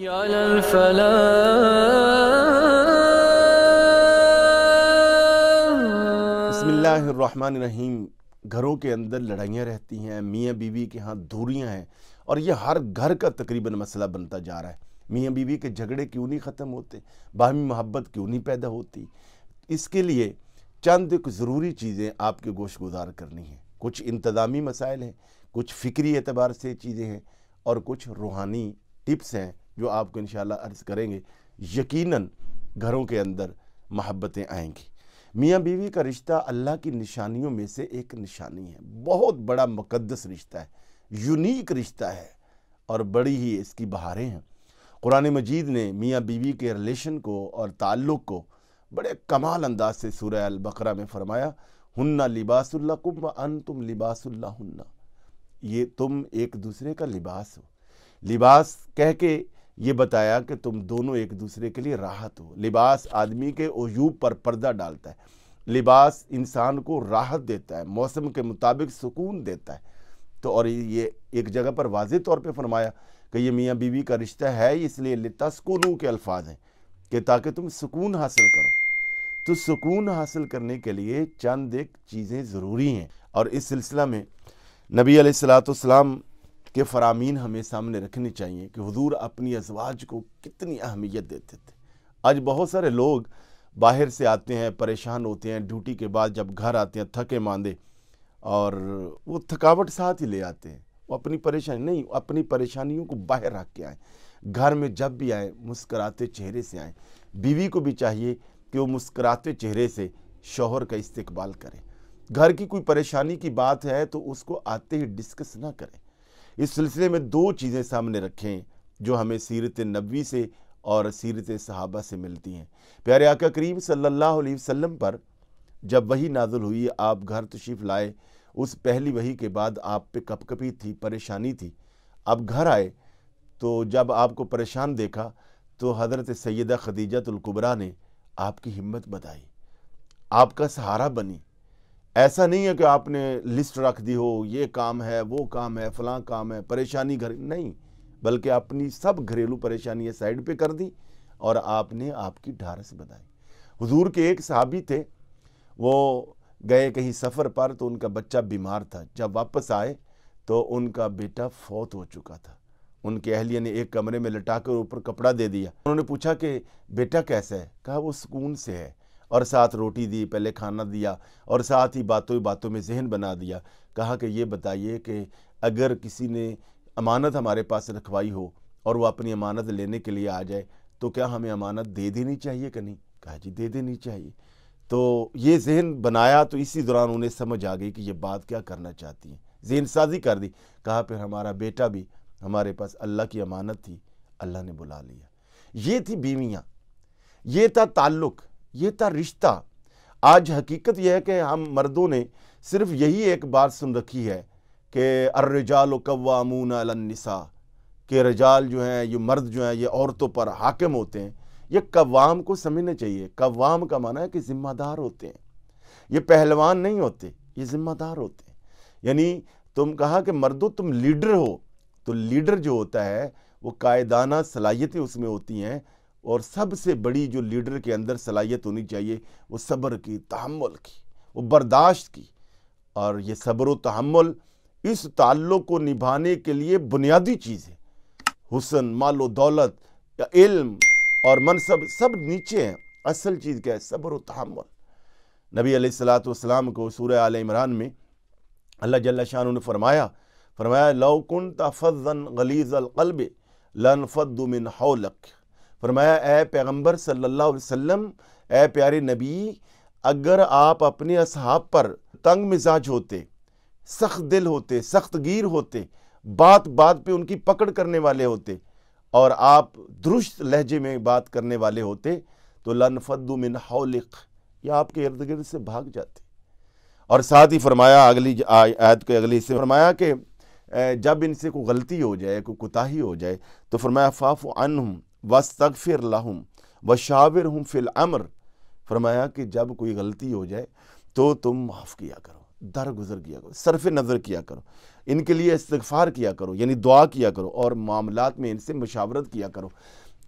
बिस्मिल्लाहिर्रहमानिर्रहीम। घरों के अंदर लड़ाइयाँ रहती हैं, मियाँ बीवी के यहाँ दूरियाँ हैं और ये हर घर का तकरीबन मसला बनता जा रहा है। मियाँ बीवी के झगड़े क्यों नहीं ख़त्म होते, बाहमी मोहब्बत क्यों नहीं पैदा होती। इसके लिए चंद एक ज़रूरी चीज़ें आपके गोशगुजार करनी हैं। कुछ इंतज़ामी मसाइल हैं, कुछ फ़िक्री एतबार से चीज़ें हैं और कुछ रूहानी टिप्स हैं जो आपको इंशाअल्लाह अर्ज़ करेंगे। यकीनन घरों के अंदर मोहब्बतें आएंगी। मियाँ बीवी का रिश्ता अल्लाह की निशानियों में से एक निशानी है। बहुत बड़ा मुक़द्दस रिश्ता है, यूनिक रिश्ता है और बड़ी ही इसकी बहारें हैं। कुरान मजीद ने मियाँ बीवी के रिलेशन को और ताल्लुक़ को बड़े कमाल अंदाज से सूरह अल बकरा में फरमाया, हुन्ना लिबासुल लकुम व अंतुम लिबासुल लहुन्ना। ये तुम एक दूसरे का लिबास हो। लिबास कह के ये बताया कि तुम दोनों एक दूसरे के लिए राहत हो। लिबास आदमी के उयूब पर पर्दा डालता है। लिबास इंसान को राहत देता है, मौसम के मुताबिक सुकून देता है। तो और ये एक जगह पर वाज़ेह तौर पे फरमाया कि ये मियाँ बीवी का रिश्ता है, इसलिए लितस्कुनू के अल्फाज हैं कि ताकि तुम सुकून हासिल करो। तो सुकून हासिल करने के लिए चंद एक चीज़ें ज़रूरी हैं और इस सिलसिला में नबी अलैहिस्सलाम के फरामीन हमें सामने रखनी चाहिए कि हुजूर अपनी अज़वाज को कितनी अहमियत देते थे। आज बहुत सारे लोग बाहर से आते हैं, परेशान होते हैं, ड्यूटी के बाद जब घर आते हैं थके मांदे और वो थकावट साथ ही ले आते हैं। वो अपनी परेशानी नहीं, अपनी परेशानियों को बाहर रख के आएँ। घर में जब भी आएँ मुस्कराते चेहरे से आएँ। बीवी को भी चाहिए कि वो मुस्कराते चेहरे से शौहर का इस्तकबाल करे। घर की कोई परेशानी की बात है तो उसको आते ही डिस्कस ना करें। इस सिलसिले में दो चीज़ें सामने रखें जो हमें सीरत नबवी से और सीरत सहाबा से मिलती हैं। प्यारे आका करीम सल्लल्लाहु अलैहि वसल्लम पर जब वही नाज़िल हुई, आप घर तशरीफ़ लाए, उस पहली वही के बाद आप पे कपकपी थी, परेशानी थी। अब घर आए तो जब आपको परेशान देखा तो हज़रत सैयदा खदीजतुल कुबरा ने आपकी हिम्मत बढ़ाई, आपका सहारा बनी। ऐसा नहीं है कि आपने लिस्ट रख दी हो, ये काम है, वो काम है, फ़लाँ काम है, परेशानी घर नहीं, बल्कि अपनी सब घरेलू परेशानियाँ साइड पे कर दी और आपने आपकी ढारस बढ़ाई। हुजूर के एक सहाबी थे, वो गए कहीं सफ़र पर तो उनका बच्चा बीमार था। जब वापस आए तो उनका बेटा फौत हो चुका था। उनके अहलिया ने एक कमरे में लटाकर ऊपर कपड़ा दे दिया। उन्होंने पूछा कि बेटा कैसा है? कहा वो सुकून से है, और साथ रोटी दी, पहले खाना दिया और साथ ही बातों बातों में जहन बना दिया। कहा कि ये बताइए कि अगर किसी ने अमानत हमारे पास रखवाई हो और वो अपनी अमानत लेने के लिए आ जाए तो क्या हमें अमानत दे देनी चाहिए कि नहीं? कहा जी दे देनी चाहिए। तो ये जहन बनाया तो इसी दौरान उन्हें समझ आ गई कि ये बात क्या करना चाहती हैं, जहन साजी कर दी। कहा फिर हमारा बेटा भी हमारे पास अल्लाह की अमानत थी, अल्लाह ने बुला लिया। ये थी बीवियाँ, ये था ताल्लुक़, ये था रिश्ता। आज हकीकत यह है कि हम मर्दों ने सिर्फ यही एक बात सुन रखी है कि अर्रिजालु कव्वामून अलन निसा, कि रजाल जो हैं, ये मर्द जो हैं, ये औरतों पर हाकिम होते हैं। ये कव्वाम को समझना चाहिए। कव्वाम का माना है कि ज़िम्मेदार होते हैं। ये पहलवान नहीं होते, ये ज़िम्मेदार होते हैं। यानी तुम कहा कि मर्दों तुम लीडर हो, तो लीडर जो होता है वो कायदाना सलाहियतें उसमें होती हैं और सबसे बड़ी जो लीडर के अंदर सलाहियत होनी चाहिए वो सब्र की, तहम्मुल की, वो बर्दाश्त की। और ये सब्र व तहम्मुल इस ताल्लुक़ को निभाने के लिए बुनियादी चीज़ है। हुस्न, मालो दौलत या इल्म और मनसब सब नीचे हैं, असल चीज़ क्या है? सब्र व तहम्मुल। नबी अलैहिस्सलातु वस्सलाम को सूरह आल इमरान में अल्लाह जल्ल शानुहु ने फरमाया लौ कुन्ता फज़्ज़न गलीज़ल क़ल्बि लनफ़द्दु मिन हौलक। फरमाया ए पैगम्बर सल्लल्लाहु अलैहि वसल्लम, ए प्यारे नबी, अगर आप अपने असहाब पर तंग मिजाज होते, सख्त दिल होते, सख्त गिर होते, बात बात पे उनकी पकड़ करने वाले होते और आप दुरुस्त लहजे में बात करने वाले होते तो लनफ़द्दु मिन हौलिक, या आपके इर्द गिर्द से भाग जाते। और साथ ही फरमाया अगली आयत के अगली हिस्से फरमाया कि जब इनसे कोई गलती हो जाए, कोई कोताही हो जाए तो फरमाया फ़ाफ़ु अन्हुम वस्तग़फ़िर लहुम वशाविरहुम फ़िल अम्र। फरमाया कि जब कोई गलती हो जाए तो तुम माफ़ किया करो, درگزر کیا کرو، صرف نظر کیا کرو، ان کے لیے استغفار کیا کرو، یعنی دعا کیا کرو، اور معاملات میں ان سے مشاورت کیا کرو۔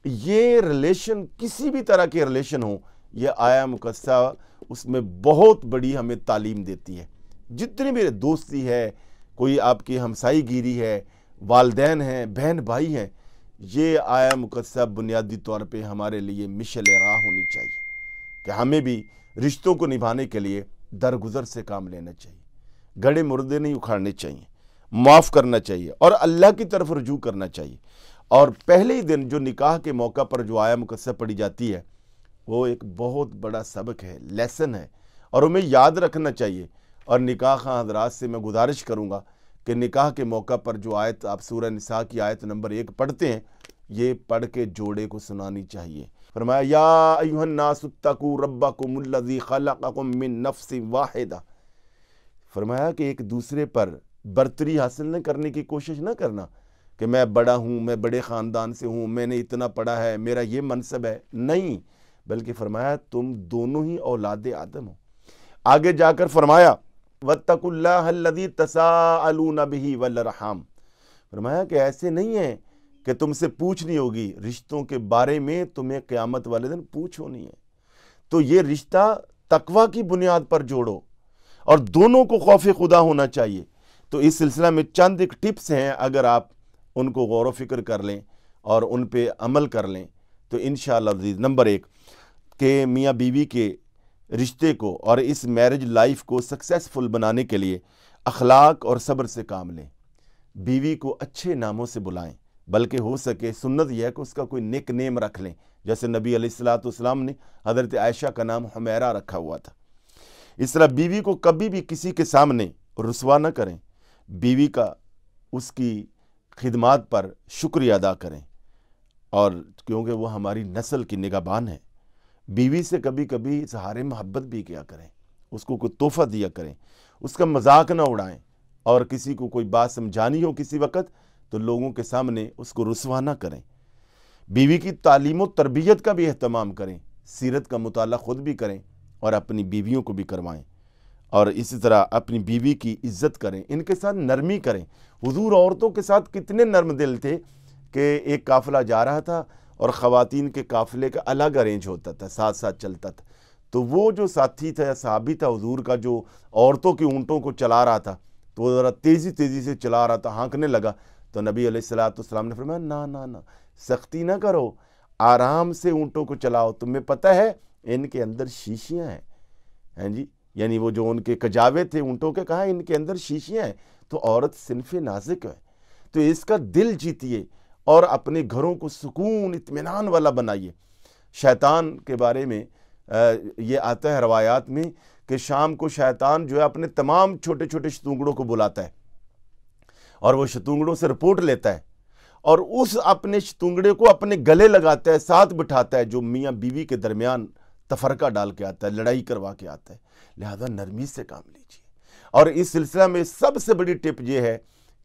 یہ ریلیشن کسی بھی طرح کے ریلیشن ہوں، یہ آیا مقدسہ اس میں بہت بڑی ہمیں تعلیم دیتی ہے۔ جتنی بھی دوستی ہے، کوئی آپ کی ہمسائی گیری ہے، والدین ہیں، بہن بھائی ہیں، یہ آیا مقدسہ بنیادی طور پہ ہمارے لیے مشعل راہ ہونی چاہیے کہ ہمیں بھی رشتوں کو نبھانے کے لیے درگزر سے کام لینا چاہیے، گڑے مردے نہیں اکھاڑنے چاہیے، معاف کرنا چاہیے اور اللہ کی طرف رجوع کرنا چاہیے۔ اور پہلے ہی دن جو نکاح کے موقع پر جو آیا مقدسہ پڑھی جاتی ہے، وہ ایک بہت بڑا سبق ہے، لیسن ہے، اور ہمیں یاد رکھنا چاہیے۔ اور نکاح خواہ حضرات سے میں گزارش کروں گا کہ نکاح کے موقع پر جو آیت آپ سورہ نساء کی آیت نمبر 1 پڑھتے ہیں، یہ پڑھ کے جوڑے کو سنانی چاہیے۔ فرمایا یا ایھا الناس اتقوا ربکم الذی خلقکم من نفس واحدہ، فرمایا کہ ایک دوسرے پر برتری حاصل نہ کرنے کی کوشش نہ کرنا کہ میں بڑا ہوں، میں بڑے خاندان سے ہوں، میں نے اتنا پڑھا ہے، میرا یہ منصب ہے، نہیں، بلکہ فرمایا تم دونوں ہی اولاد آدم ہو۔ آگے جا کر فرمایا واتقوا اللہ الذی تساءلون بہ والارحام، فرمایا کہ ایسے نہیں ہے کہ تم سے پوچھنی ہوگی رشتوں کے بارے میں، تمہیں قیامت والے دن پوچھ ہونی ہے، تو یہ رشتہ تقوی کی بنیاد پر جوڑو، اور دونوں کو خوف خدا ہونا چاہیے۔ تو اس سلسلہ میں چند ایک ٹپس ہیں، اگر آپ ان کو غور و فکر کر لیں اور ان پہ عمل کر لیں تو انشاءاللہ عزیز، نمبر 1 کہ میاں بیوی کے رشتے کو اور اس میرج لائف کو سکسیسفل بنانے کے لیے اخلاق اور صبر سے کام لیں، بیوی کو اچھے ناموں سے بلائیں، بلکہ ہو سکے سنت یہ ہے کہ اس کا کوئی نک نیم رکھ لیں، جیسے نبی علیہ السلام نے حضرت عائشہ کا نام حمیرہ رکھا ہوا تھا۔ اس طرح بیوی کو کبھی بھی کسی کے سامنے رسوا نہ کریں، بیوی کا اس کی خدمات پر شکریہ ادا کریں، اور کیونکہ وہ ہماری نسل کی نگہبان ہے۔ بیوی سے کبھی کبھی اظہار محبت بھی کیا کریں، اس کو کوئی تحفہ دیا کریں، اس کا مذاق نہ اڑائیں، اور کسی کو کوئی بات سمجھانی ہو کسی وقت تو لوگوں کے سامنے اس کو رسوا نہ کریں۔ بیوی کی تعلیم و تربیت کا بھی اہتمام کریں، سیرت کا مطالعہ خود بھی کریں اور اپنی بیویوں کو بھی کروائیں، اور اسی طرح اپنی بیوی کی عزت کریں، ان کے ساتھ نرمی کریں۔ حضور عورتوں کے ساتھ کتنے نرم دل تھے کہ ایک قافلہ جا رہا تھا اور خواتین کے قافلے کا الگ ارینج ہوتا تھا، ساتھ ساتھ چلتا تھا، تو وہ جو ساتھی تھا یا صحابی تھا حضور کا، جو عورتوں کی اونٹوں کو چلا رہا تھا، تو وہ ذرا تیزی سے چلا رہا تھا، ہانکنے لگا، تو نبی علیہ السلام نے فرمایا نہ سختی نہ کرو، آرام سے اونٹوں کو چلاؤ، تمہیں پتہ ہے ان کے اندر شیشیاں ہیں جی، یعنی وہ جو ان کے کجاوے تھے اونٹوں کے، کہا ان کے اندر شیشیاں ہیں، تو عورت صنف نازک ہے، تو اس کا دل جیتیے اور اپنے گھروں کو سکون اطمینان والا بنائیے۔ شیطان کے بارے میں یہ آتا ہے روایات میں کہ شام کو شیطان جو ہے اپنے تمام چھوٹے چھوٹے شتونگڑوں کو بلاتا ہے، اور وہ شتونگڑوں سے رپورٹ لیتا ہے، اور اس اپنے شتونگڑے کو اپنے گلے لگاتا ہے، ساتھ بٹھاتا ہے، جو میاں بیوی کے درمیان تفرقہ ڈال کے آتا ہے، لڑائی کروا کے آتا ہے۔ لہذا نرمی سے کام لیجیے۔ اور اس سلسلہ میں سب سے بڑی ٹپ یہ ہے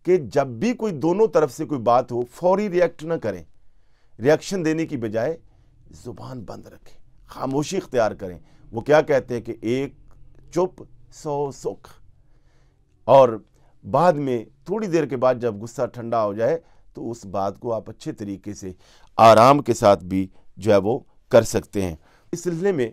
کہ جب بھی کوئی دونوں طرف سے کوئی بات ہو، فوری ریئیکٹ نہ کریں، ریئیکشن دینے کی بجائے زبان بند رکھیں، خاموشی اختیار کریں۔ وہ کیا کہتے ہیں کہ ایک چپ 100 سکھ، اور بعد میں تھوڑی دیر کے بعد جب غصہ ٹھنڈا ہو جائے تو اس بات کو آپ اچھے طریقے سے آرام کے ساتھ بھی جو ہے وہ کر سکتے ہیں۔ اس سلسلے میں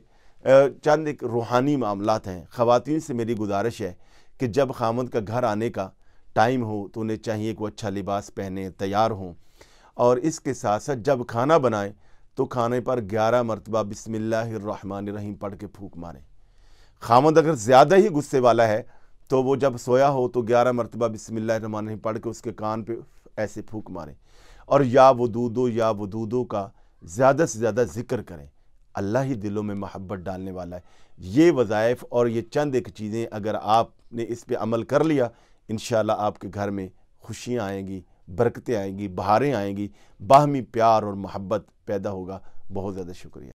چند ایک روحانی معاملات ہیں۔ خواتین سے میری گزارش ہے کہ جب خامند کا گھر آنے کا ٹائم ہو تو انہیں چاہیے کہ وہ اچھا لباس پہنے، تیار ہوں، اور اس کے ساتھ ساتھ جب کھانا بنائیں تو کھانے پر 11 مرتبہ بسم اللہ الرحمن الرحیم پڑھ کے پھونک ماریں۔ خامند اگر زیادہ ہی غصے والا ہے تو وہ جب سویا ہو تو 11 مرتبہ بسم اللہ الرحمن الرحیم پڑھ کے اس کے کان پہ ایسے پھونک ماریں، اور یا ودودو کا زیادہ سے زیادہ ذکر کریں۔ اللہ ہی دلوں میں محبت ڈالنے والا ہے۔ یہ وظائف اور یہ چند ایک چیزیں اگر آپ نے اس پہ عمل کر لیا، انشاءاللہ آپ کے گھر میں خوشیاں آئیں گی، برکتیں آئیں گی، بہاریں آئیں گی، باہمی پیار اور محبت پیدا ہوگا۔ بہت زیادہ شکریہ۔